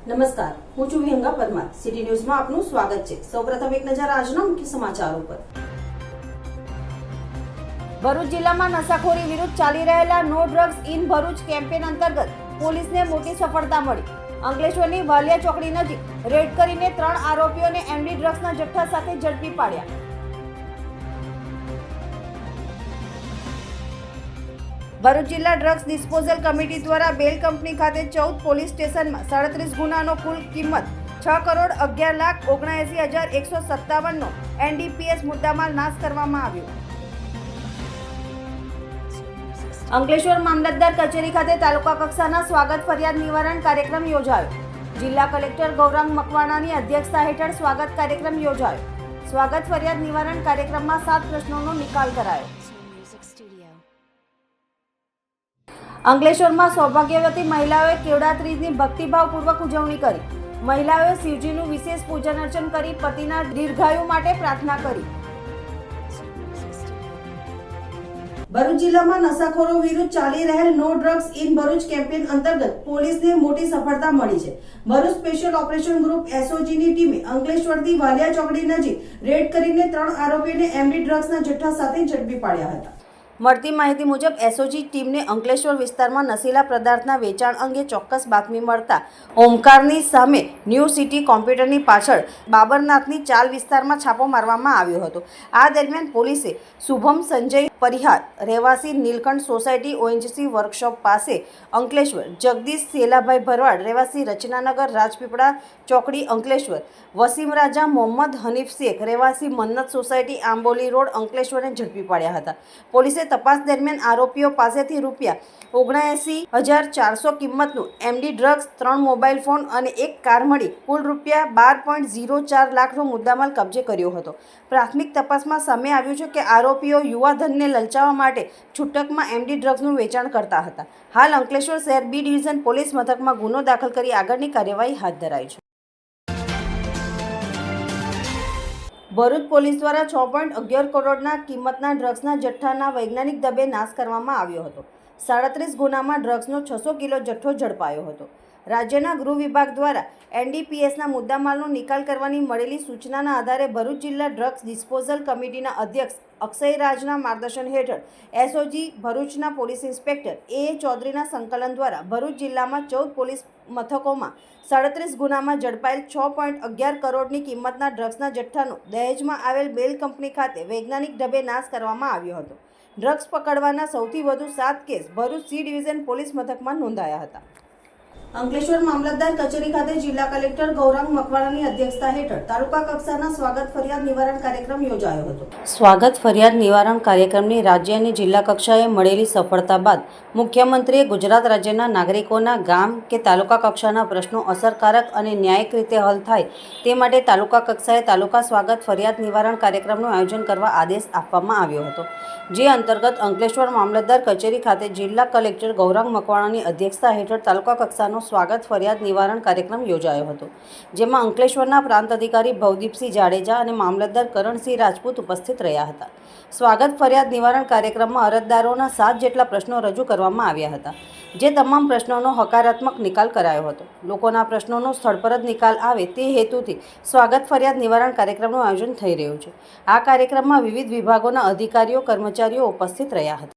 નમસ્કાર, હું છું વિહંગા પરમાર. સિટી ન્યૂઝમાં આપનું સ્વાગત છે. સૌપ્રથમ એક નજર આજના મુખ્ય સમાચારો પર. ભરૂચ જિલ્લામાં નશાખોરી વિરુદ્ધ ચાલી રહેલા no drugs in Bharuch campaign અંતર્ગત પોલીસને મોટી સફળતા મળી. અંકલેશ્વરની વાલિયા ચોકડી નજીક રેડ કરીને 3 આરોપીઓને એમડી ડ્રગ્સના જથ્થા સાથે ઝડપી પાડ્યા. ભરૂચ જિલ્લા ડ્રગ્સ ડિસ્પોઝલ કમિટી દ્વારા બેલ કંપની ખાતે 14 પોલીસ સ્ટેશનમાં 37 ગુનાનો કુલ કિંમત 6,11,79,157 નો એનડીપીએસ મુદ્દામાલ નાશ કરવામાં આવ્યો. અંકલેશ્વર મામલતદાર કચેરી ખાતે તાલુકા કક્ષાના સ્વાગત ફરિયાદ નિવારણ કાર્યક્રમ યોજાયો. જિલ્લા કલેક્ટર ગૌરાંગ મકવાણાની અધ્યક્ષતા હેઠળ સ્વાગત કાર્યક્રમ યોજાયો. સ્વાગત ફરિયાદ નિવારણ કાર્યક્રમમાં 7 પ્રશ્નોનો નિકાલ કરાયો. અંકલેશ્વરમાં સૌભાગ્યવતી મહિલાઓએ કેવડા ત્રીજની ભક્તિભાવપૂર્વક ઉજવણી કરી. મહિલાઓએ શિવજીનું વિશેષ પૂજન અર્ચન કરી પતિના દીર્ઘાયુ માટે પ્રાર્થના કરી. ભરૂચ જિલ્લામાં નશાખોરો વિરુદ્ધ ચાલી રહેલ no drugs in Bharuch campaign અંતર્ગત પોલીસને મોટી સફળતા મળી છે. ભરૂચ સ્પેશિયલ ઓપરેશન ગ્રુપ એસઓજીની ટીમે અંકલેશ્વરથી વાલિયા ચોકડી નજીક રેડ કરીને 3 આરોપીઓને એમડી ડ્રગ્સના જથ્થા સાથે ઝડપી પાડ્યા હતા. મળતી માહિતી મુજબ એસઓજી ટીમને અંકલેશ્વર વિસ્તારમાં નશીલા પદાર્થના વેચાણ અંગે ચોક્કસ બાતમી મળતા ઓમકારની સામે ન્યૂ સિટી કોમ્પ્યુટરની પાછળ બાબરનાથની ચાલ વિસ્તારમાં છાપો મારવામાં આવ્યો હતો. આ દરમિયાન પોલીસે શુભમ સંજય પરિહાર રહેવાસી નીલકંઠ સોસાયટી ઓએનજીસી વર્કશોપ પાસે અંકલેશ્વર, જગદીશ સેલાભાઈ ભરવાડ રહેવાસી રચનાનગર રાજપીપળા ચોકડી અંકલેશ્વર, વસીમ રાજા મોહમ્મદ હનીફ શેખ રહેવાસી મન્નત સોસાયટી આંબોલી રોડ અંકલેશ્વરને ઝડપી પાડ્યા હતા. પોલીસે તપાસ દરમિયાન આરોપીઓ પાસેથી ₹79,400 કિંમતનું એમડી ડ્રગ્સ, 3 મોબાઈલ ફોન અને 1 કાર મળી કુલ ₹12.04 લાખનો મુદ્દામાલ કબજે કર્યો હતો. પ્રાથમિક તપાસમાં સામે આવ્યું છે કે આરોપીઓ યુવાધનને લલચાવવા માટે છૂટકમાં એમડી ડ્રગ્સનું વેચાણ કરતા હતા. હાલ અંકલેશ્વર શહેર બી ડિવિઝન પોલીસ મથકમાં ગુનો દાખલ કરી આગળની કાર્યવાહી હાથ ધરાઈ છે. ભરૂચ પોલીસ દ્વારા 6.11 કરોડના કિંમતના ડ્રગ્સના જથ્થાના વૈજ્ઞાનિક ઢબે નાશ કરવામાં આવ્યો હતો. 37 ગુનામાં ડ્રગ્સનો 600 કિલો જથ્થો ઝડપાયો હતો. રાજ્યના ગૃહ વિભાગ દ્વારા એનડીપીએસના મુદ્દામાલનો નિકાલ કરવાની મળેલી સૂચનાના આધારે ભરૂચ જિલ્લા ડ્રગ્સ ડિસ્પોઝલ કમિટીના અધ્યક્ષ અક્ષય રાજના માર્ગદર્શન હેઠળ એસઓજી ભરૂચના પોલીસ ઇન્સ્પેક્ટર એ ચૌધરીના સંકલન દ્વારા ભરૂચ જિલ્લામાં 14 પોલીસ મથકોમાં 37 ગુનામાં ઝડપાયેલ 6.11 કરોડની કિંમતના ડ્રગ્સના જથ્થાનો દહેજમાં આવેલ બેલ કંપની ખાતે વૈજ્ઞાનિક ઢબે નાશ કરવામાં આવ્યો હતો. ડ્રગ્સ પકડવાના સૌથી વધુ 7 case Bharuch C division police મથકમાં નોંધાયા હતા. અંકલેશ્વર મામલતદાર કચેરી ખાતે જિલ્લા કલેક્ટર ગૌરાંગ મકવાણાની અધ્યક્ષતા હેઠળ તાલુકા કક્ષાના સ્વાગત ફરિયાદ નિવારણ કાર્યક્રમ યોજાયો હતો. સ્વાગત ફરિયાદ નિવારણ કાર્યક્રમની રાજ્ય અને જિલ્લા કક્ષાએ મળેલી સફળતા બાદ મુખ્યમંત્રીએ ગુજરાત રાજ્યના નાગરિકોના ગામ કે તાલુકા કક્ષાના પ્રશ્નો અસરકારક અને ન્યાયિક રીતે હલ થાય તે માટે તાલુકા કક્ષાએ તાલુકા સ્વાગત ફરિયાદ નિવારણ કાર્યક્રમનું આયોજન કરવા આદેશ આપવામાં આવ્યો હતો. જે અંતર્ગત અંકલેશ્વર મામલતદાર કચેરી ખાતે જિલ્લા કલેક્ટર ગૌરાંગ મકવાણાની અધ્યક્ષતા હેઠળ તાલુકા કક્ષાનો સ્વાગત ફરિયાદ નિવારણ કાર્યક્રમ યોજાયો હતો. જેમાં અંકલેશ્વરના પ્રાંત અધિકારી ભવદીપસિંહ જાડેજા અને મામલતદાર કરણસિંહ રાજપૂત ઉપસ્થિત રહ્યા હતા. સ્વાગત ફરિયાદ નિવારણ કાર્યક્રમમાં અરજદારોના 7 જેટલા પ્રશ્નો રજૂ કરવામાં આવ્યા હતા. જે તમામ પ્રશ્નોનો હકારાત્મક નિકાલ કરાયો હતો. લોકોના પ્રશ્નોનો સ્થળ પર જ નિકાલ આવે તે હેતુથી સ્વાગત ફરિયાદ નિવારણ કાર્યક્રમનું આયોજન થઈ રહ્યું છે. આ કાર્યક્રમમાં વિવિધ વિભાગોના અધિકારીઓ, કર્મચારીઓ ઉપસ્થિત રહ્યા હતા.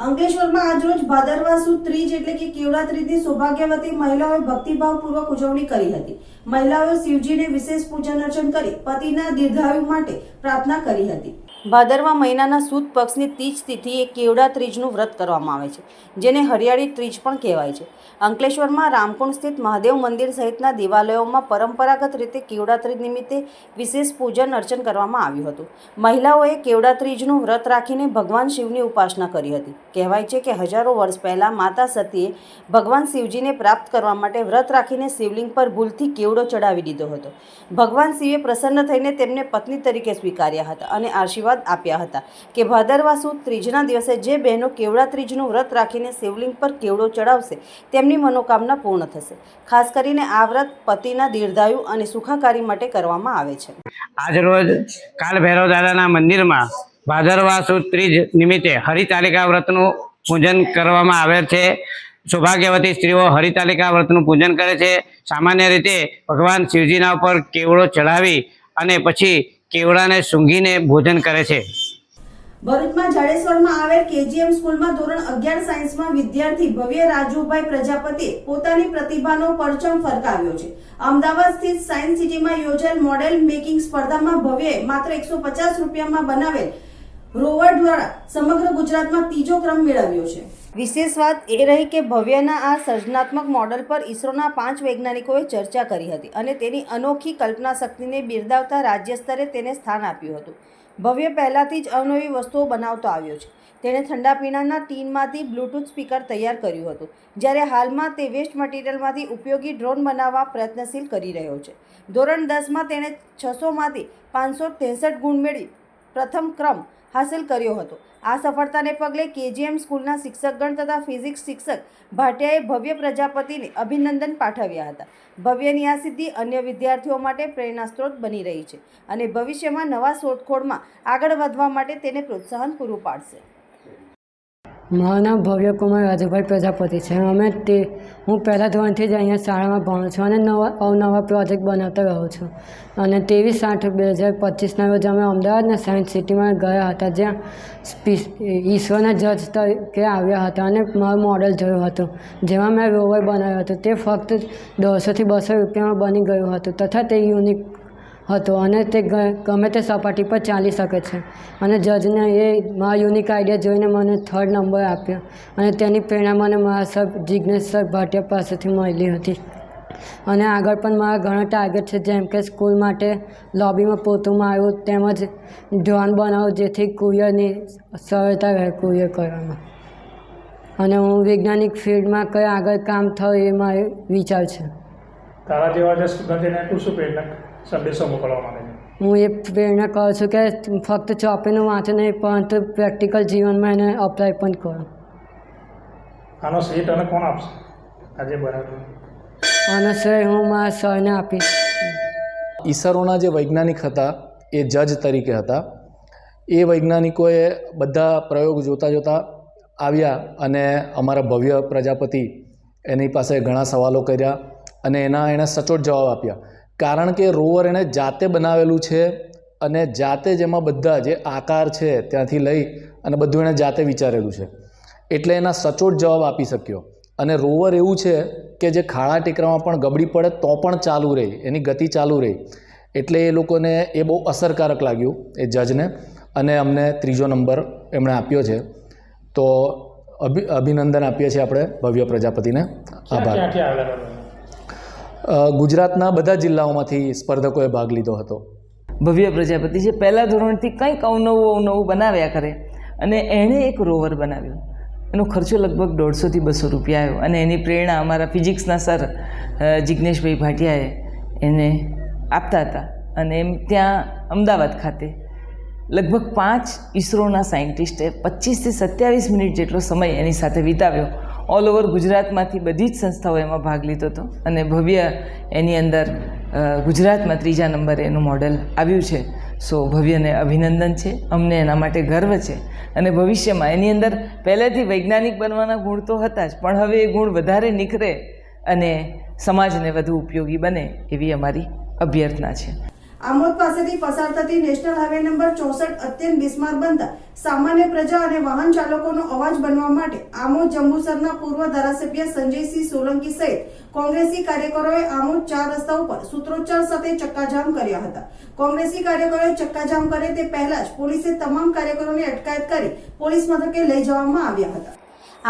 અંકલેશ્વરમાં આજરોજ ભાદરવા સુદ ત્રીજ એટલે કે કેવડા ત્રીજની સૌભાગ્યવતી મહિલાઓએ ભક્તિભાવપૂર્વક ઉજવણી કરી હતી. મહિલાઓએ શિવજીને વિશેષ પૂજન અર્ચન કરી પતિના દીર્ઘાયુ માટે પ્રાર્થના કરી હતી. ભાદરવા મહિનાના સુદ પક્ષની ત્રીજ તિથિએ કેવડા ત્રીજનું વ્રત કરવામાં આવે છે, જેને હરિયાળી ત્રીજ પણ કહેવાય છે. અંકલેશ્વરમાં રામકુંડ સ્થિત મહાદેવ મંદિર સહિતના દેવાલયોમાં પરંપરાગત રીતે કેવડા ત્રીજ નિમિત્તે વિશેષ પૂજન અર્ચન કરવામાં આવ્યું હતું. મહિલાઓએ કેવડા ત્રીજનું વ્રત રાખીને ભગવાન શિવની ઉપાસના કરી હતી. કહેવાય છે કે હજારો વર્ષ પહેલાં માતા સતીએ ભગવાન શિવજીને પ્રાપ્ત કરવા માટે વ્રત રાખીને શિવલિંગ પર ભૂલથી કેવડો ચડાવી દીધો હતો. ભગવાન શિવે પ્રસન્ન થઈને તેમને પત્ની તરીકે સ્વીકાર્યા હતા અને આશીર્વાદ આપ્યા હતા કે ભાદરવા સુદ ત્રીજના દિવસે જે બહેનો કેવડા ત્રીજનું વ્રત રાખીને શિવલિંગ પર કેવડો ચડાવશે તેમની મનોકામના પૂર્ણ થશે. ખાસ કરીને આ વ્રત પતિના દીર્ઘાયુ અને સુખાકારી માટે કરવામાં આવે છે. આજ રોજ કાલ ભૈરવ દાદાના મંદિરમાં ભાદરવા સુદ ત્રીજ નિમિત્તે હરિતાલિકા વ્રતનું પૂજન કરવામાં આવે છે. સૌભાગ્યવતી સ્ત્રીઓ હરિતાલિકા વ્રતનું પૂજન કરે છે. સામાન્ય રીતે ભગવાન શિવજીના ઉપર કેવડો ચડાવી અને પછી કેવડાને સૂંઘીને ભોજન કરે છે. ભરૂચમાં જાડેશ્વરમાં આવેલ કેજીએમ સ્કૂલમાં ધોરણ 11 સાયન્સમાં વિદ્યાર્થી ભવ્ય રાજુભાઈ પ્રજાપતિએ પોતાની પ્રતિભાનો પરચમ ફરકાવ્યો છે. અમદાવાદ સ્થિત સાયન્સ સિટીમાં યોજાયેલ મોડેલ મેકિંગ સ્પર્ધામાં ભવ્યએ માત્ર 150 રૂપિયામાં બનાવેલ રોવર દ્વારા સમગ્ર ગુજરાતમાં ત્રીજો ક્રમ મેળવ્યો છે. વિશેષ વાત એ રહી કે ભવ્યના આ સર્જનાત્મક મોડલ પર ઇસરોના 5 વૈજ્ઞાનિકોએ ચર્ચા કરી હતી અને તેની અનોખી કલ્પના શક્તિને બિરદાવતા રાજ્ય સ્તરે તેને સ્થાન આપ્યું હતું. ભવ્ય પહેલાથી જ અવનવી વસ્તુઓ બનાવતો આવ્યો છે. તેણે ઠંડા પીણાના ટીનમાંથી બ્લૂટૂથ સ્પીકર તૈયાર કર્યું હતું, જ્યારે હાલમાં તે વેસ્ટ મટીરિયલમાંથી ઉપયોગી ડ્રોન બનાવવા પ્રયત્નશીલ કરી રહ્યો છે. ધોરણ 10માં તેણે 600માંથી 563 ગુણ મેળવી પ્રથમ ક્રમ હાંસલ કર્યો હતો. આ સફળતાને પગલે કેજીએમ સ્કૂલના શિક્ષકગણ તથા ફિઝિક્સ શિક્ષક ભાટિયાએ ભવ્ય પ્રજાપતિને અભિનંદન પાઠવ્યા હતા. ભવ્યની આ સિદ્ધિ અન્ય વિદ્યાર્થીઓ માટે પ્રેરણાસ્ત્રોત બની રહી છે અને ભવિષ્યમાં નવા શોધખોળમાં આગળ વધવા માટે તેને પ્રોત્સાહન પૂરું પાડશે. મારું નામ ભવ્ય કુમાર રાજુભાઈ પ્રજાપતિ છે. હું પહેલાં ધોરણથી જ અહીંયા શાળામાં ભણું છું અને અવનવા પ્રોજેક્ટ બનાવતા રહું છું. અને 23/8/2025ના રોજ અમે અમદાવાદના સાયન્સ સિટીમાં ગયા હતા, જ્યાં ઈસરોના જજ તરીકે આવ્યા હતા અને મારું મોડલ જોયું હતું, જેમાં મેં રોવર બનાવ્યું હતું. તે ફક્ત 150થી 200 રૂપિયામાં બની ગયું હતું તથા તે યુનિક હતો અને તે ગમે તે સપાટી પર ચાલી શકે છે. અને જજને એ મારા યુનિક આઈડિયા જોઈને મને 3rd નંબર આપ્યો અને તેની પ્રેરણા મને મારા સર જિજ્ઞેશ સર ભાટિયા પાસેથી મળી હતી. અને આગળ પણ મારા ઘણા ટાર્ગેટ છે, જેમ કે સ્કૂલ માટે લોબીમાં પોતું મારવું તેમજ ડ્રોન બનાવવું, જેથી કુરિયરની સરળતા રહે કુરિયર કરવામાં. અને હું વૈજ્ઞાનિક ફિલ્ડમાં કઈ આગળ કામ થયું એ મારો વિચાર છે. તારા જેવા જે સ્ટુડન્ટને તું શું પ્રેરણા સંદેશો મોકલવા માંગે છે? હું એ પ્રેરણા કરું છું કે ફક્ત ચોપડીનું વાંચો નહીં, પરંતુ પ્રેક્ટિકલ જીવનમાં એને અપ્લાય પણ કરો. આનો શ્રેય તને કોણ આપશે આજે બનાવ્યું? આનો શ્રેય હું મારા સરને આપીશ. ઈસરોના જે વૈજ્ઞાનિક હતા એ જજ તરીકે હતા. એ વૈજ્ઞાનિકોએ બધા પ્રયોગ જોતા આવ્યા અને અમારા ભવ્ય પ્રજાપતિ એની પાસે ઘણા સવાલો કર્યા અને એણે સચોટ જવાબ આપ્યા. કારણ કે રોવર એણે જાતે બનાવેલું છે અને જાતે જ એમાં બધા જે આકાર છે ત્યાંથી લઈ અને બધું એણે જાતે વિચારેલું છે, એટલે એના સચોટ જવાબ આપી શક્યો. અને રોવર એવું છે કે જે ખાડા ટેકરામાં પણ ગબડી પડે તો પણ ચાલુ રહે, એની ગતિ ચાલુ રહે. એટલે એ લોકોને એ બહુ અસરકારક લાગ્યું એ જજને, અને અમને 3જો નંબર એમણે આપ્યો છે. તો અભિનંદન આપીએ છીએ આપણે ભવ્ય પ્રજાપતિને. આભાર. ગુજરાતના બધા જિલ્લાઓમાંથી સ્પર્ધકોએ ભાગ લીધો હતો. ભવ્ય પ્રજાપતિ છે, પહેલાં ધોરણથી કંઈક અવનવું બનાવ્યા કરે અને એણે એક રોવર બનાવ્યું. એનો ખર્ચો લગભગ 150થી 200 રૂપિયા આવ્યો અને એની પ્રેરણા અમારા ફિઝિક્સના સર જિજ્ઞેશભાઈ ભાટિયાએ એને આપતા હતા. અને એમ ત્યાં અમદાવાદ ખાતે લગભગ 5 ઈસરોના સાયન્ટિસ્ટે 25થી 27 મિનિટ જેટલો સમય એની સાથે વિતાવ્યો. ઓલ ઓવર ગુજરાતમાંથી બધી જ સંસ્થાઓ એમાં ભાગ લીધો હતો અને ભવ્ય એની અંદર ગુજરાતમાં 3જા નંબરે એનું મોડેલ આવ્યું છે. સો ભવ્યને અભિનંદન છે, અમને એના માટે ગર્વ છે. અને ભવિષ્યમાં એની અંદર પહેલેથી વૈજ્ઞાનિક બનવાના ગુણ તો હતા જ, પણ હવે એ ગુણ વધારે નીખરે અને સમાજને વધુ ઉપયોગી બને એવી અમારી અભ્યર્થના છે. આમોદ પાસેથી પસાર થતી નેશનલ હાઈવે નંબર 64 અત્યંત બિસ્માર બનતા સામાન્ય પ્રજા અને વાહન ચાલકોનો અવાજ બનવા માટે આમોદ જંબુસરના પૂર્વ ધારાસભ્ય સંજયસિંહ સોલંકી સહિત કોંગ્રેસી કાર્યકરોએ આમોદ 4 રસ્તા ઉપર સૂત્રોચ્ચાર સાથે ચક્કાજામ કર્યા હતા. કોંગ્રેસી કાર્યકરોએ ચક્કાજામ કરે તે પહેલા જ પોલીસે તમામ કાર્યકરોની અટકાયત કરી પોલીસ મથકે લઈ જવામાં આવ્યા હતા.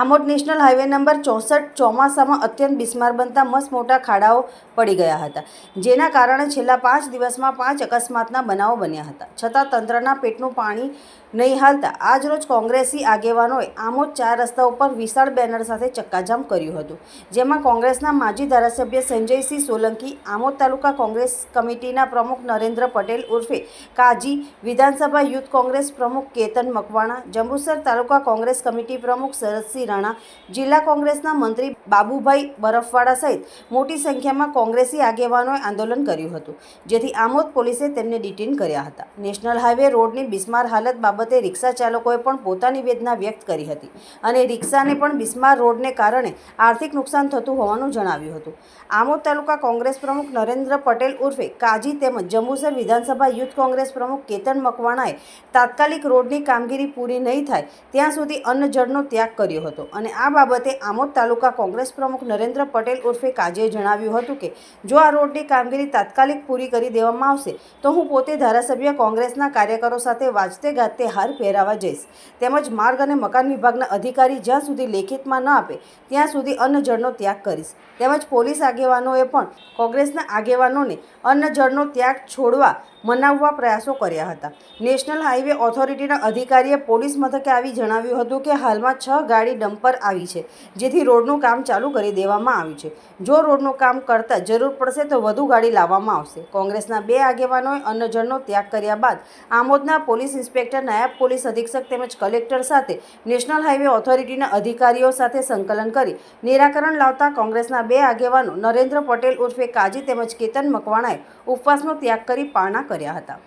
આમોદ નેશનલ હાઈવે નંબર 64 ચોમાસામાં અત્યંત બિસ્માર બનતા મસ્ત મોટા ખાડાઓ પડી ગયા હતા, જેના કારણે છેલ્લા 5 દિવસમાં 5 અકસ્માતના બનાવો બન્યા હતા. છતાં તંત્રના પેટનું પાણી નહીં હાલતા આજરોજ કોંગ્રેસી આગેવાનોએ આમોદ 4 રસ્તા ઉપર વિશાળ બેનર સાથે ચક્કાજામ કર્યું હતું, જેમાં કોંગ્રેસના માજી ધારાસભ્ય સંજયસિંહ સોલંકી, આમોદ તાલુકા કોંગ્રેસ કમિટીના પ્રમુખ નરેન્દ્ર પટેલ ઉર્ફે કાજી, વિધાનસભા યુથ કોંગ્રેસ પ્રમુખ કેતન મકવાણા, જંબુસર તાલુકા કોંગ્રેસ કમિટી પ્રમુખ શરદસિંહ પ્રતાપસિંહ રાણા, જિલ્લા કોંગ્રેસના મંત્રી બાબુભાઈ બરફવાડા સહિત મોટી સંખ્યામાં કોંગ્રેસી આગેવાનોએ આંદોલન કર્યું હતું, જેથી આમોદ પોલીસે તેમને ડિટેન કર્યા હતા. નેશનલ હાઈવે રોડની બિસ્માર હાલત બાબતે રિક્ષા ચાલકોએ પણ પોતાની વેદના વ્યક્ત કરી હતી અને રિક્ષાને પણ બિસ્માર રોડને કારણે આર્થિક નુકસાન થતું હોવાનું જણાવ્યું હતું. આમોદ તાલુકા કોંગ્રેસ પ્રમુખ નરેન્દ્ર પટેલ ઉર્ફે કાજી તેમજ જંબુસર વિધાનસભા યુથ કોંગ્રેસ પ્રમુખ કેતન મકવાણાએ તાત્કાલિક રોડની કામગીરી પૂરી નહીં થાય ત્યાં સુધી અન્ન જળનો ત્યાગ કર્યો હતો અને આ બાબતે આમોદ તાલુકા કોંગ્રેસ પ્રમુખ નરેન્દ્ર પટેલ ઉર્ફે કાજીએ જણાવ્યું હતું કે જો આ રોડની કામગીરી તાત્કાલિક પૂરી કરી દેવામાં આવશે તો હું પોતે ધારાસભ્ય કોંગ્રેસના કાર્યકરો સાથે વાજતે ગાજતે હાર પહેરાવા જઈશ. તેમજ માર્ગ અને મકાન વિભાગના અધિકારી જ્યાં સુધી લેખિતમાં ન આપે ત્યાં સુધી અન્ન જળનો ત્યાગ કરીશ. તેમજ પોલીસ આગેવાનોએ પણ કોંગ્રેસના આગેવાનોને અન્ન જળનો ત્યાગ છોડવા મનાવવા પ્રયાસો કર્યા હતા. નેશનલ હાઈવે ઓથોરિટીના અધિકારીએ પોલીસ મથકે આવી જણાવ્યું હતું કે હાલમાં 6 ગાડી ડમ્પર આવી છે, જેથી રોડનું કામ ચાલુ કરી દેવામાં આવ્યું છે. જો રોડનું કામ કરતા જરૂર પડશે તો વધુ ગાડી લાવવામાં આવશે. કોંગ્રેસના 2 આગેવાનોએ અન્ન જળનો ત્યાગ કર્યા બાદ આમોદના પોલીસ ઇન્સ્પેક્ટર, નાયબ પોલીસ અધિક્ષક તેમજ કલેક્ટર સાથે નેશનલ હાઈવે ઓથોરિટીના અધિકારીઓ સાથે સંકલન કરી નિરાકરણ લાવતા કોંગ્રેસના 2 આગેવાનો નરેન્દ્ર પટેલ ઉર્ફે કાજી તેમજ કેતન મકવાણાએ ઉપવાસનો ત્યાગ કરી પારણા કર્યા હતા.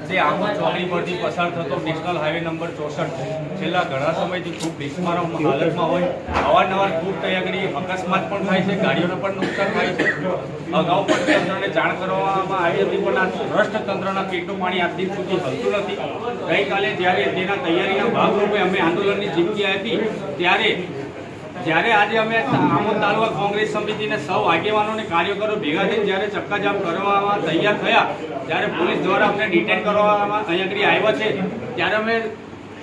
જે આમોદ ચોકડી પરથી પસાર થતો નેશનલ હાઈવે નંબર 64 છેલ્લા ઘણા સમયથી ખૂબ બિસ્માર હાલતમાં હોય, અવારનવાર ખૂબ ત્યાં અકસ્માત પણ થાય છે, ગાડીઓને પણ નુકસાન થાય છે. અગાઉ પણ તંત્રને જાણ કરવામાં આવી હતી, પણ આ ભ્રષ્ટ તંત્રના પેટનું પાણી આજ દિન સુધી હલતું નથી. ગઈકાલે જ્યારે તેના તૈયારીના ભાગરૂપે અમે આંદોલનની ચીમકી આપી જ્યારે આજે અમે આમોદ તાલુકા કોંગ્રેસ સમિતિને સૌ આગેવાનો અને કાર્યકરો ભેગા થઈને જ્યારે ચક્કાજામ કરવામાં તૈયાર થયા, ત્યારે પોલીસ દ્વારા અમને ડિટેન કરવામાં અહીંયા આગળ આવ્યા છે, ત્યારે અમે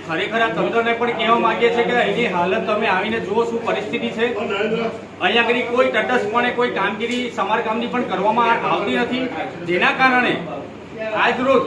ખરેખર આ તંત્રને પણ કહેવા માંગીએ છીએ કે એની હાલત તમે આવીને જુઓ શું પરિસ્થિતિ છે. અહીંયા આગળ કોઈ તટસ્થપણે કોઈ કામગીરી સમારકામની પણ કરવામાં આવતી નથી, જેના કારણે આજરોજ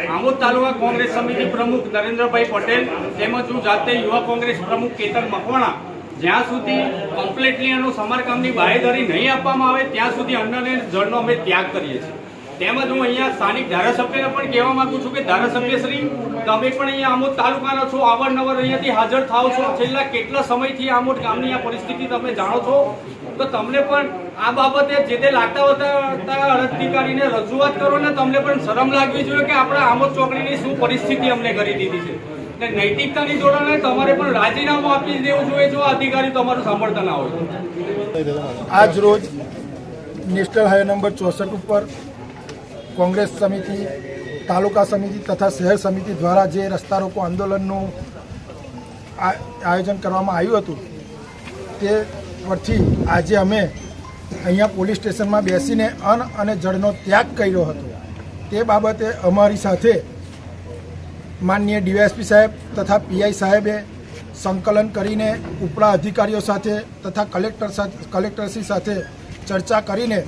આમોદ તાલુકા કોંગ્રેસ સમિતિ પ્રમુખ નરેન્દ્રભાઈ પટેલ તેમજ હું જાતે યુવા કોંગ્રેસ પ્રમુખ કેતન મકવાણા જ્યાં સુધી કમ્પ્લીટલી એનું સમારકામની બાહેધરી નહીં આપવામાં આવે ત્યાં સુધી અન્ન અને જળનો અમે ત્યાગ કરીએ છીએ. તેમજ હું અહીંયા સ્થાનિક ધારાસભ્યને પણ કહેવા માંગુ છું કે ધારાસભ્યશ્રી, તમે પણ અહીંયા આમોદ તાલુકાના છો, અવારનવાર અહીંયાથી હાજર થાવ છો, છેલ્લા કેટલા સમયથી આમોદ ગામની આ પરિસ્થિતિ તમે જાણો છો, તો તમને પણ આ બાબતે જે તે લાગતા હતા અધિકારીને રજૂઆત કરો ને તમને પણ શરમ લાગવી જોઈએ કે આપણા આમોદ ચોકડીની શું પરિસ્થિતિ અમને કરી દીધી છે. નૈતિકતાની જોડે તમારે પણ રાજીનામું આપી દેવું જોઈએ જો અધિકારી તમારું સાંભળતા ના હોય. આજ રોજ નેશનલ હાઈવે નંબર 64 ઉપર કોંગ્રેસ સમિતિ, તાલુકા સમિતિ તથા શહેર સમિતિ દ્વારા જે રસ્તા રોકો આંદોલનનું આયોજન કરવામાં આવ્યું હતું, તે પરથી આજે અમે અહીંયા પોલીસ સ્ટેશનમાં બેસીને અન્ન અને જળનો ત્યાગ કર્યો હતો. તે બાબતે અમારી સાથે માનનીય ડીવાયએસપી સાહેબ તથા પીઆઈ સાહેબે સંકલન કરીને ઉપલા અધિકારીઓ સાથે તથા કલેક્ટરશ્રી સાથે ચર્ચા કરીને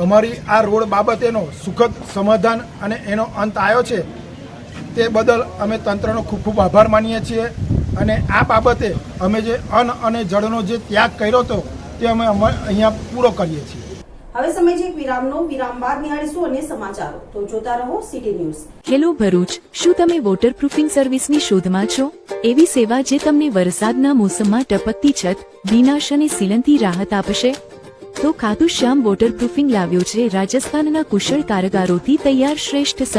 અમારી આ રોડ બાબતેનો સુખદ સમાધાન અને એનો અંત આવ્યો છે. તે બદલ અમે તંત્રનો ખૂબ ખૂબ આભાર માનીએ છીએ અને આ બાબતે અમે જે અન્ન અને જળનો જે ત્યાગ કર્યો હતો તે અમે અહીંયા પૂરો કરીએ છીએ. હવે સમય વિરામનો, વિરામ બાદ નિહાળીશું અન્ય સમાચારો. તો જોતા રહો સિટી ન્યૂઝ. હેલો ભરૂચ, શું તમે વોટરપ્રૂફિંગ સર્વિસની શોધમાં છો? એવી સેવા જે તમને વરસાદના મોસમમાં ટપકતી છત, વિનાશ અને સીલનથી રાહત આપશે? તો ખાતુ શ્યામ વોટરપ્રૂફિંગ લાવ્યો છે રાજસ્થાનના કુશળ કારગારોથી તૈયાર શ્રેષ્ઠ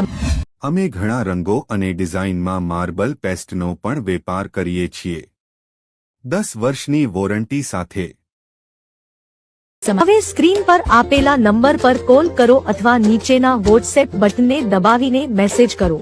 અમે ઘણા રંગો અને ડિઝાઇનમાં માર્બલ પેસ્ટનો પણ વેપાર કરીએ છીએ 10 વર્ષની વોરંટી સાથે. હવે સ્ક્રીન પર આપેલા નંબર પર કોલ કરો અથવા નીચેના વોટ્સએપ બટનને દબાવીને મેસેજ કરો.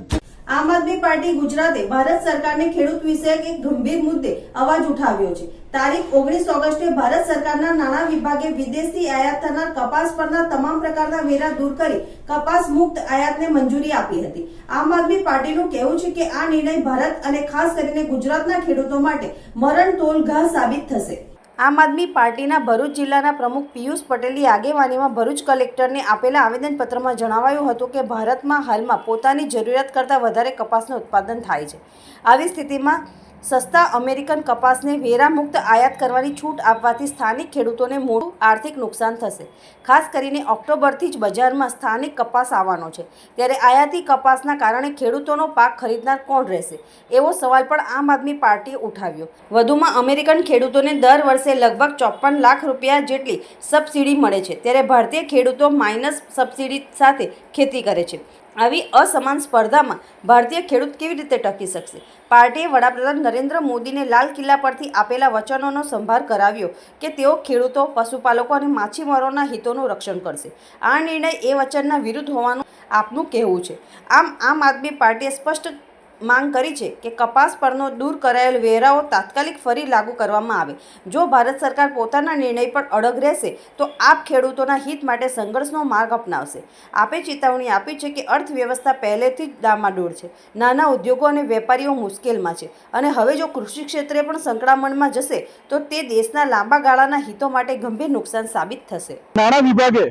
આમ આદમી પાર્ટી ગુજરાતે ભારત સરકારને ખેડૂત વિષયક એક ગંભીર મુદ્દે અવાજ ઉઠાવ્યો છે. તારીખ 19 ઓગસ્ટે ભારત સરકારના નાણાં વિભાગે વિદેશથી આયાત થનાર કપાસ પરના તમામ પ્રકારના વેરા દૂર કરી કપાસ મુક્ત આયાતને મંજૂરી આપી હતી. આમ આદમી પાર્ટીનું કહેવું છે કે આ નિર્ણય ભારત અને ખાસ કરીને ગુજરાતના ખેડૂતો માટે મરણતોલ ઘા સાબિત થશે. આમ આદમી પાર્ટીના ભરૂચ જિલ્લાના પ્રમુખ પિયુષ પટેલની આગેવાનીમાં ભરૂચ કલેક્ટરને આપેલા આવેદનપત્રમાં જણાવાયું હતું કે ભારતમાં હાલમાં પોતાની જરૂરિયાત કરતાં વધારે કપાસનું ઉત્પાદન થાય છે. આવી સ્થિતિમાં સસ્તા અમેરિકન કપાસને વેરામુક્ત આયાત કરવાની છૂટ આપવાથી સ્થાનિક ખેડૂતોને મોટું આર્થિક નુકસાન થશે. ખાસ કરીને ઓક્ટોબરથી જ બજારમાં સ્થાનિક કપાસ આવવાનો છે, ત્યારે આયાતી કપાસના કારણે ખેડૂતોનો પાક ખરીદનાર કોણ રહેશે, એવો સવાલ પણ આમ આદમી પાર્ટીએ ઉઠાવ્યો. વધુમાં અમેરિકન ખેડૂતોને દર વર્ષે લગભગ 54 લાખ રૂપિયા જેટલી સબસિડી મળે છે, ત્યારે ભારતીય ખેડૂતો માઇનસ સબસિડી સાથે ખેતી કરે છે. આવી અસમાન સ્પર્ધામાં ભારતીય ખેડૂત કેવી રીતે ટકી શકશે? પાર્ટીએ વડાપ્રધાન નરેન્દ્ર મોદીને લાલ કિલ્લા પરથી આપેલા વચનોનો સંભાર કરાવ્યો કે તેઓ ખેડૂતો, પશુપાલકો અને માછીમારોના હિતોનું રક્ષણ કરશે. આ નિર્ણય એ વચનના વિરુદ્ધ હોવાનું આપનું કહેવું છે. આમ આદમી પાર્ટીએ સ્પષ્ટ માંગ કરી છે કે કપાસ પરનો દૂર કરાયેલ વેરાઓ તાત્કાલિક ફરી લાગુ કરવામાં આવે. જો ભારત સરકાર પોતાના નિર્ણય પર અડગ રહેશે તો આપ ખેડૂતોના હિત માટે સંઘર્ષનો માર્ગ અપનાવશે. આપે ચેતવણી આપી છે કે અર્થવ્યવસ્થા પહેલેથી જ ડામાડોળ છે, નાના ઉદ્યોગો અને વેપારીઓ મુશ્કેલમાં છે અને હવે જો કૃષિ ક્ષેત્રે પણ સંકળામણમાં જશે તો તે દેશના લાંબા ગાળાના હિતો માટે ગંભીર નુકસાન સાબિત થશે. નાણાં વિભાગે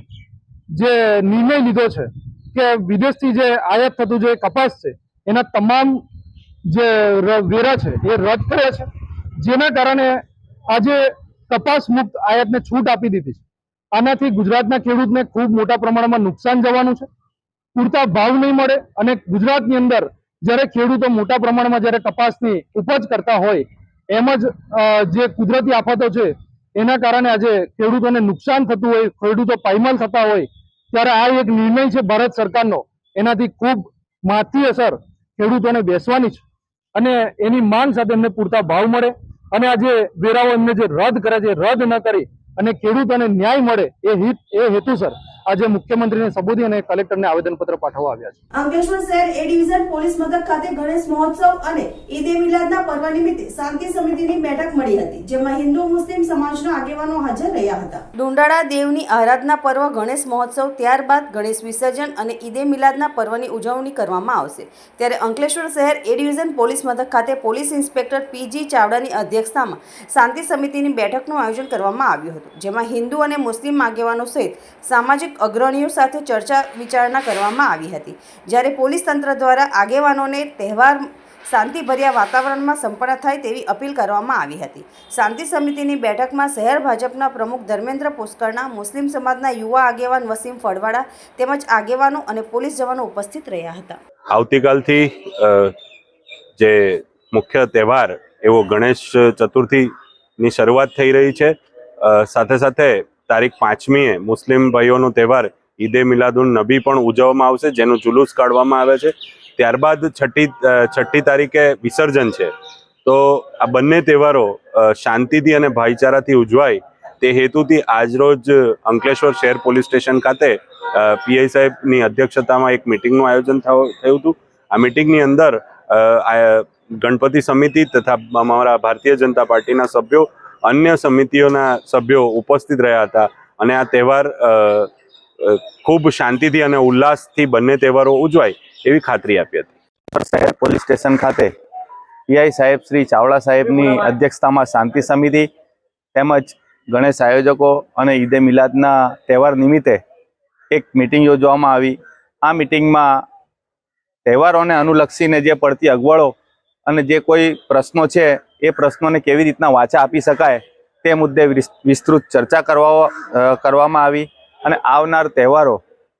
જે નિર્ણય લીધો છે કે વિદેશથી જે આયાત થતું જે કપાસ છે એના તમામ જે વેરા છે એ રદ કર્યા છે, જેના કારણે આજે કપાસ મુક્ત આયાતને છૂટ આપી દીધી છે. આનાથી ગુજરાતના ખેડૂતને ખૂબ મોટા પ્રમાણમાં નુકસાન જવાનું છે, પૂરતા ભાવ નહીં મળે અને ગુજરાતની અંદર જ્યારે ખેડૂતો મોટા પ્રમાણમાં જ્યારે કપાસની ઉપજ કરતા હોય એમ જ જે કુદરતી આફતો છે એના કારણે આજે ખેડૂતોને નુકસાન થતું હોય, ખેડૂતો પાયમાલ થતા હોય, ત્યારે આ એક નિર્ણય છે ભારત સરકારનો, એનાથી ખૂબ માઠી અસર ખેડૂતોને બેસવાની છે અને એની માંગ સાથે એમને પૂરતા ભાવ મળે અને આ જે વેરાઓ એમને જે રદ કરે છે રદ ન કરી અને ખેડૂતોને ન્યાય મળે એ હેતુસર આજે મુખ્યમંત્રીને સંબોધી અને કલેક્ટરને આવેદનપત્ર પાઠવવા આવ્યા છે. અંકલેશ્વર શહેર એ ડિવિઝન પોલીસ મથક ખાતે ગણેશ મહોત્સવ અને ઈદ એ મિલાદના પર્વ નિમિત્તે શાંતિ સમિતિની બેઠક મળી હતી, જેમાં હિન્દુ મુસ્લિમ સમાજના આગેવાનો હાજર રહ્યા હતા. ડુંડાળા દેવની આરાધના પર્વ ગણેશ મહોત્સવ, ત્યારબાદ ગણેશ વિસર્જન અને ઈદ એ મિલાદના પર્વની ઉજવણી કરવામાં આવશે. ત્યારે અંકલેશ્વર શહેર એ ડિવિઝન પોલીસ મથક ખાતે પોલીસ ઇન્સ્પેક્ટર પીજી ચાવડાની અધ્યક્ષતામાં શાંતિ સમિતિની બેઠકનું આયોજન કરવામાં આવ્યું હતું, જેમાં હિન્દુ અને મુસ્લિમ આગેવાનો સહિત સામાજિક અગ્રણીઓ સાથે ચર્ચા વિચારણા કરવામાં આવી હતી. જ્યારે પોલીસ તંત્ર દ્વારા આગેવાનોને તહેવાર શાંતિભર્યા વાતાવરણમાં સંપન્ન થાય તેવી અપીલ કરવામાં આવી હતી. શાંતિ સમિતિની બેઠકમાં શહેર ભાજપના પ્રમુખ ધર્મેન્દ્ર પુષ્કરના, મુસ્લિમ સમાજના યુવા આગેવાન વસીમ ફળવાડા તેમજ આગેવાનો અને પોલીસ જવાનો ઉપસ્થિત રહ્યા હતા. આવતીકાલથી જે મુખ્ય તહેવાર એવો ગણેશ ચતુર્થીની શરૂઆત થઈ રહી છે. સાથે સાથે તારીખ 5મીએ મુસ્લિમ ભાઈઓનો તહેવાર ઈદે મિલાદુન નબી પણ ઉજવવામાં આવશે, જેનું જુલુસ કાઢવામાં આવે છે. ત્યારબાદ છઠ્ઠી તારીખે વિસર્જન છે. તો આ બંને તહેવારો શાંતિથી અને ભાઈચારાથી ઉજવાય તે હેતુથી આજરોજ અંકલેશ્વર શહેર પોલીસ સ્ટેશન ખાતે પીઆઈ સાહેબની અધ્યક્ષતામાં એક મિટિંગનું આયોજન થયું હતું. આ મિટિંગની અંદર ગણપતિ સમિતિ તથા અમારા ભારતીય જનતા પાર્ટીના સભ્યો, અન્ય સમિતિઓના સભ્યો ઉપસ્થિત રહ્યા હતા અને આ તહેવાર ખૂબ શાંતિથી અને ઉલ્લાસથી બંને તહેવારો ઉજવાય એવી ખાતરી આપી હતી. શહેર પોલીસ સ્ટેશન ખાતે પીઆઈ સાહેબ શ્રી ચાવડા સાહેબની અધ્યક્ષતામાં શાંતિ સમિતિ તેમજ ગણેશ આયોજકો અને ઈદે મિલાદના તહેવાર નિમિત્તે એક મિટિંગ યોજવામાં આવી. આ મિટિંગમાં તહેવારોને અનુલક્ષીને જે પડતી અગવડો અને જે કોઈ પ્રશ્નો છે એ પ્રશ્નોને કેવી રીતના વાચા આપી શકાય તે મુદ્દે વિસ્તૃત ચર્ચા કરવામાં આવી અને આવનાર તહેવારો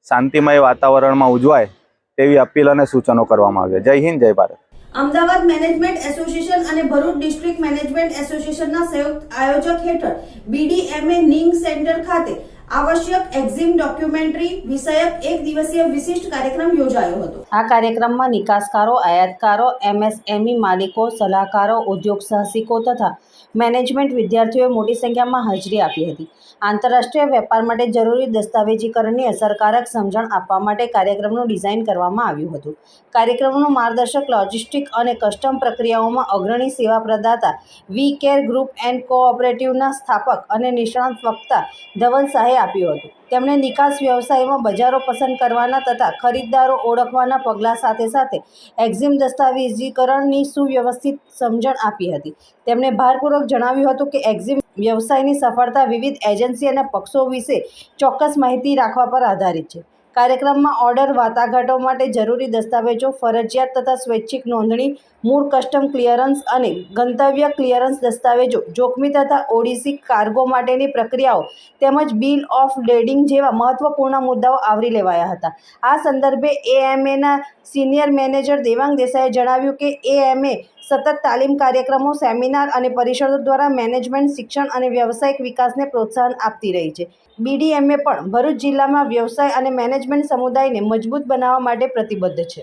શાંતિમય વાતાવરણમાં ઉજવાય તેવી અપીલ અને સૂચનો કરવામાં આવ્યા. જય હિન્દ, જય ભારત. અમદાવાદ મેનેજમેન્ટ એસોસિએશન અને ભરૂચ ડિસ્ટ્રિક્ટ મેનેજમેન્ટ એસોસિએશનના સંયુક્ત આયોજક હેઠળ BDMA નિંગ સેન્ટર ખાતે આવશ્યક એક્ઝિમ ડોક્યુમેન્ટરી વિષયક એક દિવસીય વિશિષ્ટ કાર્યક્રમ યોજાયો હતો. આ કાર્યક્રમમાં નિકાસકારો, આયાતકારો, MSME માલિકો, સલાહકારો, ઉદ્યોગ સાહસિકો તથા મેનેજમેન્ટ વિદ્યાર્થીઓએ મોટી સંખ્યામાં હાજરી આપી હતી. આંતરરાષ્ટ્રીય વેપાર માટે જરૂરી દસ્તાવેજીકરણની અસરકારક સમજણ આપવા માટે કાર્યક્રમનું ડિઝાઇન કરવામાં આવ્યું હતું. કાર્યક્રમનું માર્ગદર્શક લોજિસ્ટિક અને કસ્ટમ પ્રક્રિયાઓમાં અગ્રણી સેવા પ્રદાતા વી-કેર ગ્રુપ એન્ડ કોઓપરેટિવના સ્થાપક અને નિષ્ણાત વક્તા ધવલ શાહે આપ્યું હતું. તેમણે નિકાસ વ્યવસાયમાં બજારો પસંદ કરવાના તથા ખરીદદારો ઓળખવાના પગલાં સાથે સાથે એક્ઝિમ દસ્તાવેજીકરણની સુવ્યવસ્થિત સમજણ આપી હતી. તેમણે ભારપૂર્વક જણાવ્યું હતું કે એક્ઝિમ વ્યવસાયની સફળતા વિવિધ એજન્સી અને પક્ષો વિશે ચોક્કસ માહિતી રાખવા પર આધારિત છે. કાર્યક્રમમાં ઓર્ડર વાટાઘાટો માટે જરૂરી દસ્તાવેજો, ફરજિયાત તથા સ્વૈચ્છિક નોંધણી, મૂળ કસ્ટમ ક્લિયરન્સ અને ગંતવ્ય ક્લિયરન્સ દસ્તાવેજો, જોખમી તથા ઓડિસી કાર્ગો માટેની પ્રક્રિયાઓ તેમજ બિલ ઓફ લેડિંગ જેવા મહત્વપૂર્ણ મુદ્દાઓ આવરી લેવાયા હતા. આ સંદર્ભે એએમએના સિનિયર મેનેજર દેવાંગ દેસાઈએ જણાવ્યું કે એએમએ સતત તાલીમ કાર્યક્રમો, સેમિનાર અને પરિષદો દ્વારા મેનેજમેન્ટ, શિક્ષણ અને વ્યવસાયિક વિકાસને પ્રોત્સાહન આપતી રહી છે. બીડીએમએ પણ ભરૂચ જિલ્લામાં વ્યવસાય અને મેનેજમેન્ટ સમુદાયને મજબૂત બનાવવા માટે પ્રતિબદ્ધ છે.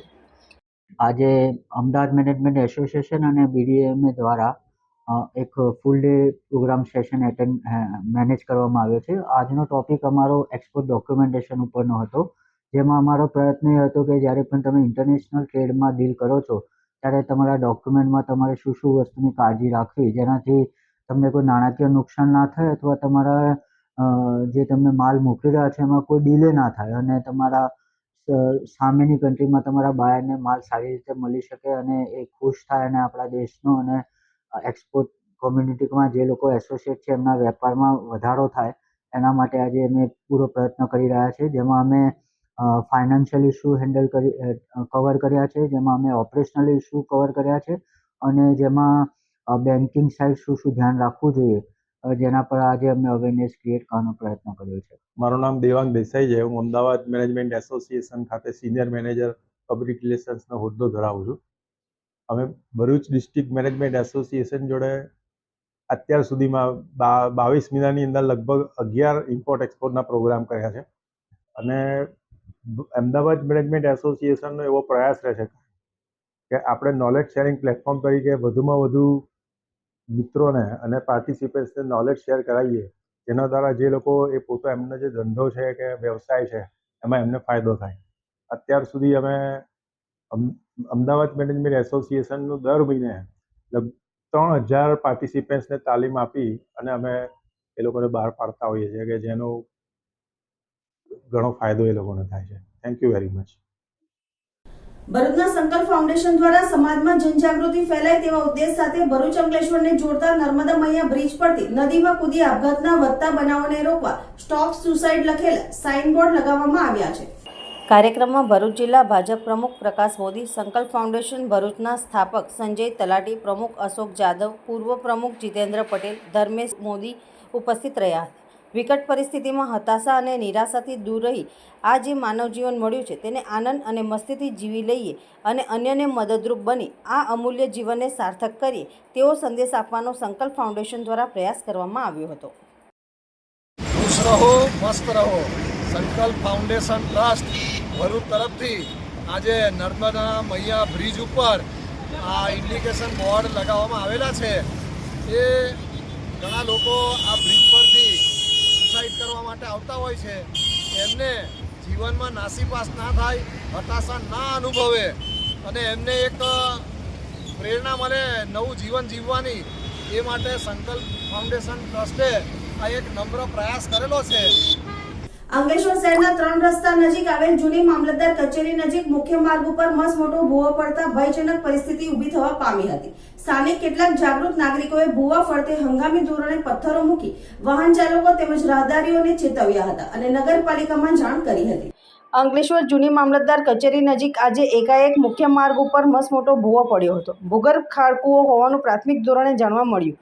આજે અમદાવાદ મેનેજમેન્ટ એસોસિએશન અને બીડીએમએ દ્વારા એક full day program session manage કરવામાં આવ્યો છે. આજનો ટોપિક અમારો એક્સપોર્ટ ડોક્યુમેન્ટેશન ઉપરનો હતો, જેમાં અમારો પ્રયત્ન એ હતો કે જ્યારે પણ તમે ઇન્ટરનેશનલ ટ્રેડમાં ડીલ કરો છો ત્યારે તમારા ડોક્યુમેન્ટમાં તમારે શું શું વસ્તુની કાળજી રાખવી, જેનાથી તમને કોઈ નાણાકીય નુકસાન ના થાય અથવા તમારા જે તમે માલ મોકલી રહ્યા છે એમાં કોઈ ડીલે ના થાય અને તમારા સામેની કન્ટ્રીમાં તમારા બાયરને માલ સારી રીતે મળી શકે અને એ ખુશ થાય અને આપણા દેશનો અને એક્સપોર્ટ કોમ્યુનિટીમાં જે લોકો એસોસિએટ છે એમના વેપારમાં વધારો થાય, એના માટે આજે અમે પૂરો પ્રયત્ન કરી રહ્યા છીએ. જેમાં અમે ફાઇનાન્શિયલ ઇસ્યુ કવર કર્યા છે, જેમાં અમે ઓપરેશનલ ઇસ્યુ કવર કર્યા છે અને જેમાં બેન્કિંગ સાઇડ શું શું ધ્યાન રાખવું જોઈએ જેના પર આજે અમે અવેરનેસ ક્રિએટ કરવાનો પ્રયત્ન કર્યો છે. મારું નામ દેવાંગ દેસાઈ છે. હું અમદાવાદ મેનેજમેન્ટ એસોસિએશન ખાતે સિનિયર મેનેજર પબ્લિક રિલેશન્સનો હોદ્દો ધરાવું છું. અમે ભરૂચ ડિસ્ટ્રિક્ટ મેનેજમેન્ટ એસોસિએશન જોડે અત્યાર સુધીમાં 22 મહિનાની અંદર લગભગ 11 ઇમ્પોર્ટ એક્સપોર્ટના પ્રોગ્રામ કર્યા છે અને અમદાવાદ મેનેજમેન્ટ એસોસિએશનનો એવો પ્રયાસ રહે છે કે આપણે નોલેજ શેરિંગ પ્લેટફોર્મ તરીકે વધુમાં વધુ મિત્રોને અને પાર્ટિસિપન્ટ્સને નોલેજ શેર કરાવીએ, જેના દ્વારા જે લોકો એ પોતે એમનો જે ધંધો છે કે વ્યવસાય છે એમાં એમને ફાયદો થાય. અત્યાર સુધી અમે અમદાવાદ મેનેજમેન્ટ એસોસિએશનનું દર મહિને 3000 પાર્ટિસિપન્ટ્સને તાલીમ આપી અને અમે એ લોકોને બહાર પાડતા હોઈએ છીએ કે જેનો ઘણો ફાયદો એ લોકોને થાય છે. Thank you very much. ભરૂચના સંકલ્પ ફાઉન્ડેશન દ્વારા સમાજમાં જનજાગૃતિ ફેલાય તેવા ઉદ્દેશ સાથે ભરૂચ અંકલેશ્વરને જોડતા નર્મદા મૈયા બ્રિજ પરથી નદીમાં કૂદી આપઘાતના વધતા બનાવોને રોકવા સ્ટોપ સુસાઇડ લખેલા સાઇનબોર્ડ લગાવવામાં આવ્યા છે. કાર્યક્રમમાં ભરૂચ જિલ્લા ભાજપ પ્રમુખ પ્રકાશ મોદી, સંકલ્પ ફાઉન્ડેશન ભરૂચના સ્થાપક સંજય તલાટી, પ્રમુખ અશોક જાદવ, પૂર્વ પ્રમુખ જીતેન્દ્ર પટેલ, ધર્મેશ મોદી ઉપસ્થિત રહ્યા હતા. વિકટ પરિસ્થિતિમાં હતાશા અને નિરાશાથી દૂર રહી આ જે માનવ જીવન મળ્યું છે તેને આનંદ અને મસ્તીથી જીવી લઈએ અને અન્યને મદદરૂપ બની આ અમૂલ્ય જીવનને સાર્થક કરીએ તેવો સંદેશ આપવાનો સંકલ્પ ફાઉન્ડેશન દ્વારા પ્રયાસ કરવામાં આવ્યો હતો. ખુશ રહો, મસ્ત રહો. સંકલ્પ ફાઉન્ડેશન ટ્રસ્ટ ભરૂચ તરફથી આજે નર્મદા મૈયા બ્રિજ ઉપર આ ઇન્ડિકેશન બોર્ડ લગાવવામાં આવેલા છે. એ ઘણા લોકો આ બ્રિજ પરથી સુસાઇડ કરવા માટે આવતા હોય છે. એમને જીવનમાં નાસીપાસ ના થાય, હતાશા ના અનુભવે અને એમને એક પ્રેરણા મળે નવું જીવન જીવવાની, એ માટે સંકલ્પ ફાઉન્ડેશન ટ્રસ્ટે આ એક નમ્ર પ્રયાસ કરેલો છે. અંકલેશ્વર શહેરના 3 રસ્તા નજીક આવેલ જૂની મામલતદાર કચેરી નજીક મુખ્ય માર્ગ ઉપર મસમોટો ભૂવો પડતા ભયજનક પરિસ્થિતિ ઊભી થવા પામી હતી. સ્થાનિક કેટલાક જાગૃત નાગરિકોએ ભૂવા ફરતે હંગામી ધોરણે પથ્થરો મૂકી વાહન ચાલકો તેમજ રાહદારીઓને ચેતવ્યા હતા અને નગરપાલિકામાં જાણ કરી હતી. અંકલેશ્વર જૂની મામલતદાર કચેરી નજીક આજે એકાએક મુખ્ય માર્ગ ઉપર મસમોટો ભૂવો પડ્યો હતો. ભૂગર્ભ ખાડકુઓ હોવાનું પ્રાથમિક ધોરણે જાણવા મળ્યું.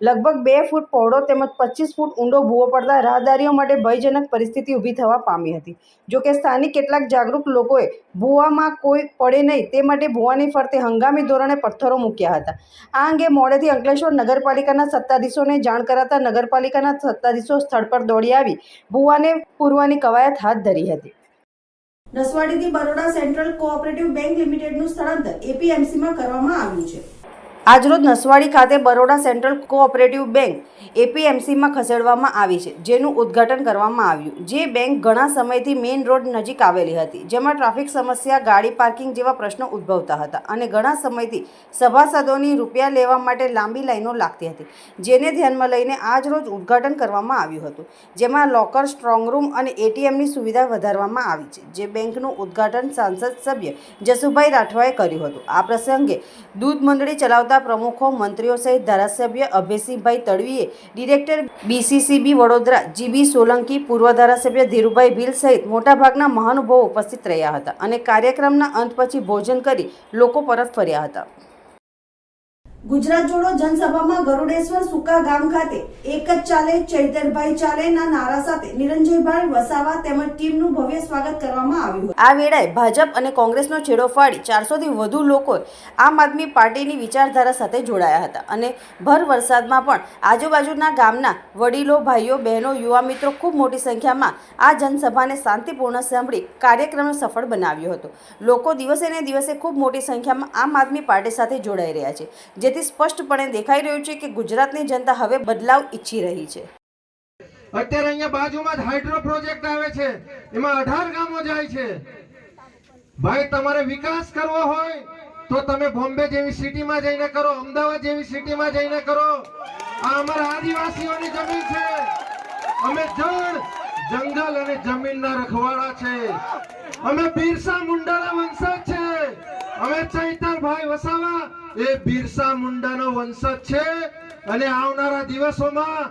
લગભગ 2 ફૂટ પહોળો તેમજ 25 ફૂટ ઊંડો ભૂવો પડતા રાહદારીઓ માટે ભયજનક પરિસ્થિતિ ઊભી થવા પામી હતી. જોકે સ્થાનિક કેટલાક જાગૃત લોકોએ ભૂવામાં કોઈ પડે નહીં તે માટે ભૂવાની ફરતે હંગામી ધોરણે પથ્થરો મૂક્યા હતા. આ અંગે મોડેથી અંકલેશ્વર નગરપાલિકાના સત્તાધીશોને જાણ કરાતા નગરપાલિકાના સત્તાધીશો સ્થળ પર દોડી આવી ભૂવાને પૂરવાની કવાયત હાથ ધરી હતી. નસવાડીથી બરોડા સેન્ટ્રલ કોઓપરેટિવ બેંક લિમિટેડનું સ્થળાંતર એપીએમસીમાં કરવામાં આવ્યું છે. આજરોજ નસવાડી ખાતે બરોડા સેન્ટ્રલ કોઓપરેટિવ બેંક એપીએમસીમાં ખસેડવામાં આવી છે, જેનું ઉદ્ઘાટન કરવામાં આવ્યું. જે બેંક ઘણા સમયથી મેઇન રોડ નજીક આવેલી હતી, જેમાં ટ્રાફિક સમસ્યા, ગાડી પાર્કિંગ જેવા પ્રશ્નો ઉદ્ભવતા હતા અને ઘણા સમયથી સભાસદોની રૂપિયા લેવા માટે લાંબી લાઈનો લાગતી હતી, જેને ધ્યાનમાં લઈને આજરોજ ઉદ્ઘાટન કરવામાં આવ્યું હતું, જેમાં લોકર, સ્ટ્રોંગ રૂમ અને એટીએમની સુવિધા વધારવામાં આવી છે. જે બેંકનું ઉદ્ઘાટન સાંસદ સભ્ય જસુભાઈ રાઠવાએ કર્યું હતું. આ પ્રસંગે દૂધ મંડળી ચલાવતા ધરાવતા પ્રમુખો, મંત્રીઓ સહિત ધારાસભ્ય અભયસિંહભાઈ તડવીએ, director BCCB Vadodara GB Solanki, પૂર્વ ધારાસભ્ય ધીરુભાઈ ભીલ સહિત મોટાભાગના મહાનુભાવો ઉપસ્થિત રહ્યા હતા અને કાર્યક્રમના અંત પછી ભોજન કરી લોકો પરત ફર્યા હતા. ગુજરાત જોડો જનસભામાં ગરુડેશ્વર સુકા ગામ ખાતે એક જ ચાલે ચૈતરભાઈ ચાલે ના નારા સાથે નિરંજયભાઈ વસાવા તેમજ ટીમનું ભવ્ય સ્વાગત કરવામાં આવ્યું. આ વેળાએ ભાજપ અને કોંગ્રેસનો છેડો ફાડી 400થી વધુ લોકો આમ આદમી પાર્ટીની વિચારધારા સાથે જોડાયા હતા અને ભર વરસાદમાં પણ આજુબાજુના ગામના વડીલો, ભાઈઓ, બહેનો, યુવા મિત્રો ખૂબ મોટી સંખ્યામાં આ જનસભાને શાંતિપૂર્ણ સાંભળી કાર્યક્રમને સફળ બનાવ્યો હતો. લોકો દિવસે ને દિવસે ખૂબ મોટી સંખ્યામાં આમ આદમી પાર્ટી સાથે જોડાઈ રહ્યા છે, જેથી સ્પષ્ટપણે દેખાઈ રહ્યું છે કે ગુજરાતની જનતા હવે બદલાવ ઈચ્છી રહી છે. અત્યારે અહીંયા બાજુમાં જ હાઇડ્રો પ્રોજેક્ટ આવે છે, એમાં 18 ગામો જાય છે. ભાઈ, તમારે વિકાસ કરવો હોય તો તમે બોમ્બે જેવી સિટીમાં જઈને કરો, અમદાવાદ જેવી સિટીમાં જઈને કરો. આ અમારા આદિવાસીઓની જમીન છે. અમે જળ, જંગલ અને જમીનના રખવાડા છે. અમે બિરસા મુંડાના વંશજ છે. અમે ચૈતરભાઈ વસાવા એ બિરસા મુંડાનો વંશજ છે અને આવનારા દિવસોમાં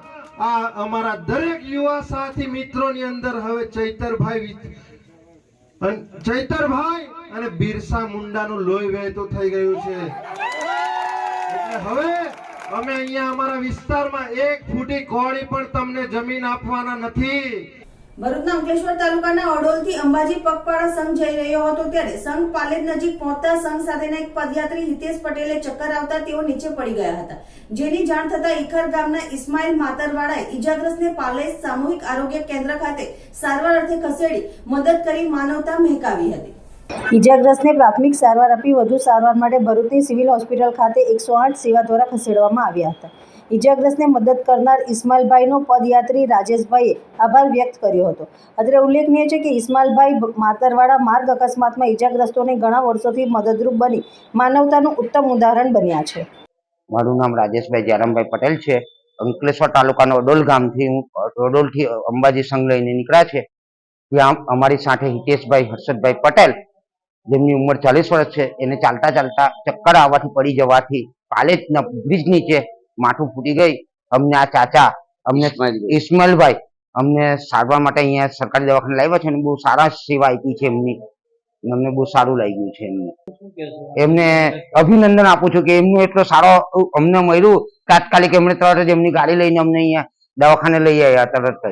આ અમારા દરેક યુવા સાથી મિત્રોની અંદર હવે ચૈતરભાઈ અને બિરસા મુંડાનું લોહી વહેતું થઈ ગયું છે. એટલે હવે અમે અહીંયા અમારા વિસ્તારમાં 1 ફૂટી કોળી પણ તમને જમીન આપવાના નથી. ભરૂચના અંકલેશ્વર તાલુકાના અડોલથી અંબાજી પગપાળા સંઘ જઈ રહ્યો હતો ત્યારે સંઘ પાલેજ નજીક પહોંચતા સંઘ સાથેના એક પદયાત્રી હિતેશ પટેલે ચક્કર આવતા તેઓ નીચે પડી ગયા હતા, જેની જાણ થતા ઈખર ગામના ઇસ્માઇલ માતરવાડાએ ઈજાગ્રસ્તને પાલેજ સામૂહિક આરોગ્ય કેન્દ્ર ખાતે સારવાર અર્થે ખસેડી મદદ કરી માનવતા મહેકાવી હતી. ઈજાગ્રસ્તને પ્રાથમિક સારવાર આપી વધુ સારવાર માટે ભરૂચની સિવિલ હોસ્પિટલ ખાતે 108 સેવા દ્વારા ખસેડવામાં આવ્યા હતા. ઈજાગ્રસ્તને મદદ કરનાર ઇસ્માઇલભાઈનો પદયાત્રી રાજેશભાઈએ આભાર વ્યક્ત કર્યો હતો. અત્રે ઉલ્લેખનીય છે કે ઇસ્માઇલભાઈ માતરવાડા માર્ગ અકસ્માતમાં ઈજાગ્રસ્તોને ઘણા વર્ષોથી મદદરૂપ બની માનવતાનું ઉત્તમ ઉદાહરણ બન્યા છે. મારું નામ રાજેશભાઈ જયરામભાઈ પટેલ છે. અંકલેશ્વર તાલુકાનો અડોલ ગામથી હું અડોલથી અંબાજી સંઘ લઈને નીકળ્યા છે. ત્યાં અમારી સાથે હિતેશભાઈ હર્ષદભાઈ પટેલ, જેમની ઉંમર 40 વર્ષ છે, એને ચાલતા ચાલતા ચક્કર આવવાથી પડી જવાથી પાલેજના બ્રિજ નીચે માથું ફૂટી ગઈ. અમને આ ચાચા ઇસ્માઇલભાઈ અમને સારવાર માટે અહીંયા સરકારી દવાખાને લાવ્યા છે અને બહુ સારા સેવા આપી છે એમની. અમને બહુ સારું લાગ્યું છે. એમને અભિનંદન આપું છું કે એમનું એટલો સારો અમને મળ્યું. તાત્કાલિક એમણે તરત જ એમની ગાડી લઈને અમને અહીંયા દવાખાને લઈ આવ્યા તરત જ.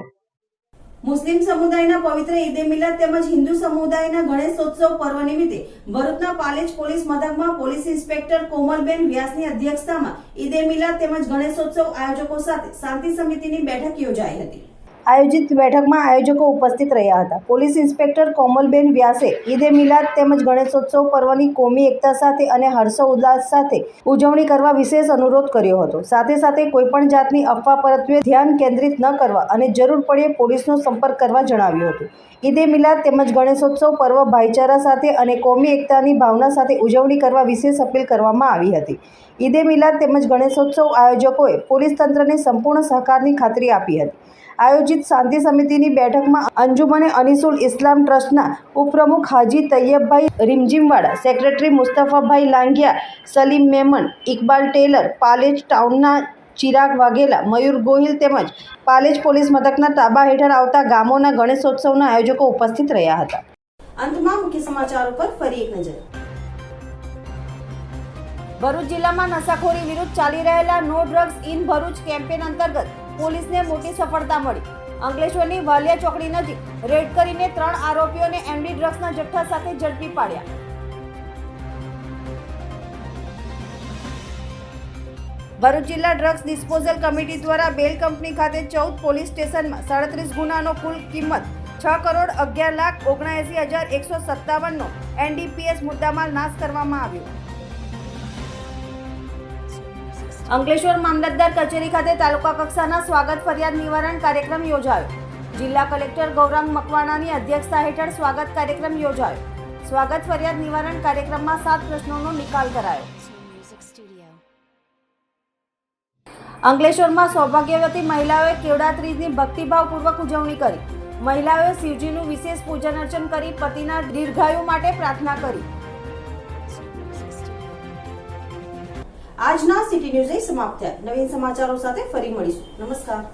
મુસ્લિમ સમુદાયના પવિત્ર ઈદે મિલાદ તેમજ હિન્દુ સમુદાયના ગણેશોત્સવ પર્વ નિમિત્તે ભરૂચના પાલેજ પોલીસ મથકમાં પોલીસ ઇન્સ્પેક્ટર કોમલબેન વ્યાસની અધ્યક્ષતામાં ઈદે મિલાદ તેમજ ગણેશોત્સવ આયોજકો સાથે શાંતિ સમિતિની બેઠક યોજાઈ હતી. આયોજિત બેઠકમાં આયોજકો ઉપસ્થિત રહ્યા હતા. પોલીસ ઇન્સ્પેક્ટર કોમલબેન વ્યાસે ઈદે મિલાદ તેમજ ગણેશોત્સવ પર્વની કોમી એકતા સાથે અને હર્ષોલ્લાસ સાથે ઉજવણી કરવા વિશેષ અનુરોધ કર્યો હતો. સાથે સાથે કોઈપણ જાતની અફવા પરત્વે ધ્યાન કેન્દ્રિત ન કરવા અને જરૂર પડે પોલીસનો સંપર્ક કરવા જણાવ્યું હતું. ઈદે મિલાદ તેમજ ગણેશોત્સવ પર્વ ભાઈચારા સાથે અને કોમી એકતાની ભાવના સાથે ઉજવણી કરવા વિશેષ અપીલ કરવામાં આવી હતી. ઈદે મિલાદ તેમજ ગણેશોત્સવ આયોજકોએ પોલીસ તંત્રને સંપૂર્ણ સહકારની ખાતરી આપી હતી. આયોજિત શાંતિ સમિતિની બેઠકમાં અંજુમને અનીસુલ ઇસ્લામ ટ્રસ્ટના ઉપપ્રમુખ હાજી તૈયબભાઈ રીમજીમવાડા, સેક્રેટરી મુસ્તફાભાઈ લાંઘિયા, સલીમ મેમન, ઇકબાલ ટેલર, પાલેજ ટાઉનના ચિરાગ વાઘેલા, મયુર ગોહિલ તેમજ પાલેજ પોલીસ મથકના તાબા હેઠળ આવતા ગામોના ગણેશોત્સવના આયોજકો ઉપસ્થિત રહ્યા હતા. અંતમાં મુખ્ય સમાચારો પર ફરી એક નજર. ભરૂચ જિલ્લામાં નશાખોરી વિરુદ્ધ ચાલી રહેલા no drugs in Bharuch campaign અંતર્ગત પોલીસને મોટી સફળતા મળી. અંકલેશ્વરની વાલિયા ચોકડી નજીક રેડ કરીને 3 આરોપીઓને એમડી ડ્રગ્સના જથ્થા સાથે ઝડપી પાડ્યા. ભરૂચ જિલ્લા ડ્રગ્સ ડિસ્પોઝલ કમિટી દ્વારા બેલ કંપની ખાતે 14 પોલીસ સ્ટેશનમાં 37 ગુનાનો કુલ કિંમત 6,11,79,157 નો NDPS મુદ્દામાલ નાશ કરવામાં આવ્યો. અંકલેશ્વર મામલતદાર કચેરી ખાતે તાલુકા કક્ષાના સ્વાગત ફરિયાદ નિવારણ કાર્યક્રમ યોજાયો. જિલ્લા કલેક્ટર ગૌરાંગ મકવાણાની અધ્યક્ષતા હેઠળ સ્વાગત કાર્યક્રમ યોજાયો. સ્વાગત ફરિયાદ નિવારણ કાર્યક્રમમાં 7 પ્રશ્નોનો નિકાલ કરાયો. અંકલેશ્વરમાં સૌભાગ્યવતી મહિલાઓએ કેવડા ત્રીજની ભક્તિભાવપૂર્વક ઉજવણી કરી. મહિલાઓએ શિવજીનું વિશેષ પૂજન અર્ચન કરી પતિના દીર્ઘાયુ માટે પ્રાર્થના કરી. આજના સિટી ન્યૂઝ અહીં સમાપ્ત થયા. નવીન સમાચારો સાથે ફરી મળીશું. નમસ્કાર.